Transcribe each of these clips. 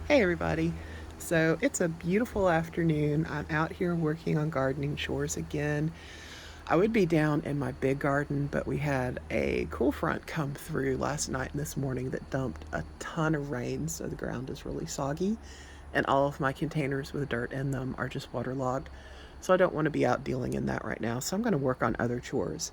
Hey everybody. So it's a beautiful afternoon. I'm out here working on gardening chores again. I would be down in my big garden, but we had a cool front come through last night and this morning that dumped a ton of rain, so the ground is really soggy, and all of my containers with dirt in them are just waterlogged. So I don't want to be out dealing in that right now, so I'm going to work on other chores.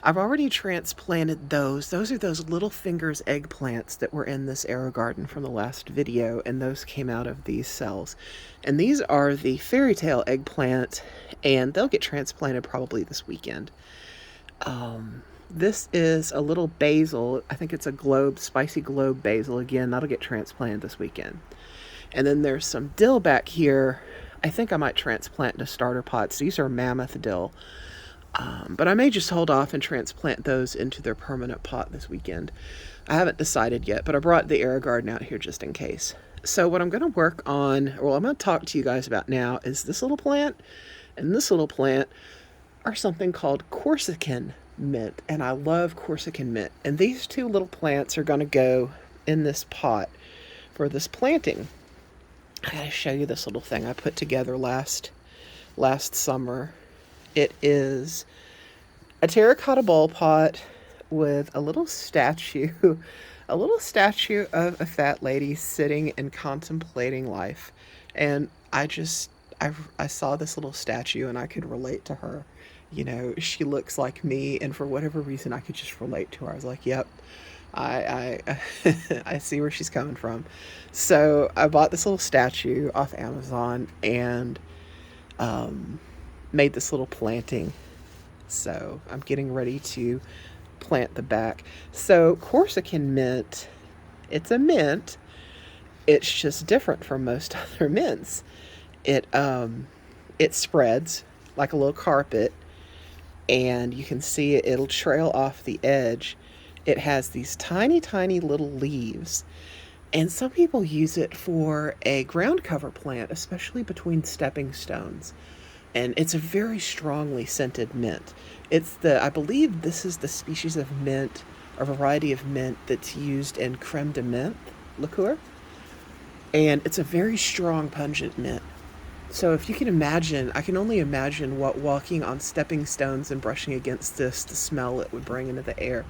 I've already transplanted those. Those are those little fingers eggplants that were in this Aerogarden from the last video, and those came out of these cells. And these are the fairy tale eggplant, and they'll get transplanted probably this weekend. This is a little basil. I think it's a globe, spicy globe basil. Again, that'll get transplanted this weekend. And then there's some dill back here. I think I might transplant into starter pots. These are mammoth dill. But I may just hold off and transplant those into their permanent pot this weekend. I haven't decided yet, but I brought the Aerogarden out here just in case. So what I'm going to work on, or I'm going to talk to you guys about now, is this little plant and this little plant are something called Corsican Mint, and I love Corsican Mint. And these two little plants are going to go in this pot for this planting. I gotta show you this little thing I put together last summer. It is a terracotta bowl pot with a little statue, a little statue of a fat lady sitting and contemplating life. And I saw this little statue and I could relate to her. You know, she looks like me, and for whatever reason, I could just relate to her. I was like, "Yep, I I see where she's coming from." So I bought this little statue off Amazon and made this little planting. So I'm getting ready to plant the back. So Corsican mint, it's a mint. It's just different from most other mints. It spreads like a little carpet, and you can see it'll trail off the edge. It has these tiny, tiny little leaves. And some people use it for a ground cover plant, especially between stepping stones. And it's a very strongly scented mint. I believe this is the species of mint or variety of mint that's used in creme de menthe liqueur. And it's a very strong, pungent mint. So if you can imagine, I can only imagine what walking on stepping stones and brushing against this, the smell it would bring into the air.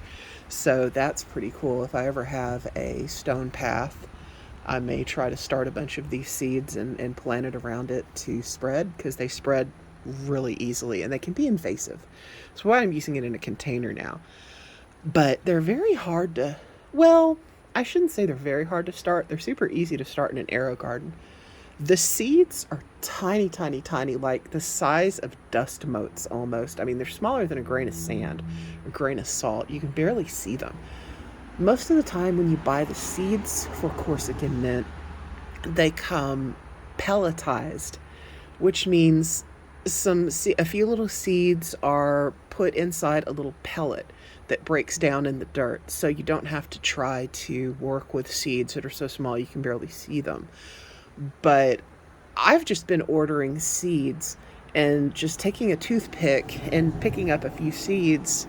So that's pretty cool. If I ever have a stone path, I may try to start a bunch of these seeds and plant it around it to spread, because they spread really easily and they can be invasive. So why I'm using it in a container now. But they're very hard to, well, I shouldn't say they're very hard to start. They're super easy to start in an Aerogarden. The seeds are tiny, tiny, tiny, like the size of dust motes almost. I mean, they're smaller than a grain of sand, a grain of salt. You can barely see them. Most of the time when you buy the seeds for Corsican mint, they come pelletized, which means a few little seeds are put inside a little pellet that breaks down in the dirt, so you don't have to try to work with seeds that are so small you can barely see them. But I've just been ordering seeds and just taking a toothpick and picking up a few seeds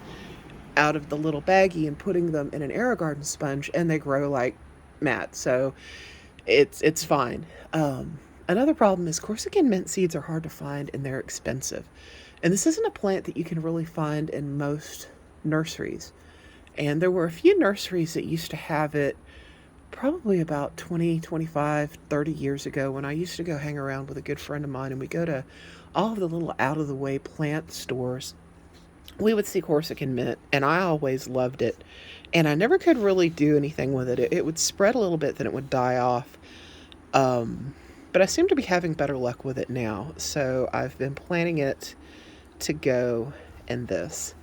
out of the little baggie and putting them in an Aerogarden sponge, and they grow like mad. So it's fine. Another problem is Corsican mint seeds are hard to find and they're expensive. And this isn't a plant that you can really find in most nurseries. And there were a few nurseries that used to have it probably about 20, 25, 30 years ago, when I used to go hang around with a good friend of mine and we go to all of the little out of the way plant stores. We would see Corsican mint, and I always loved it. And I never could really do anything with it. It would spread a little bit, then it would die off. But I seem to be having better luck with it now. So I've been planting it to go in this.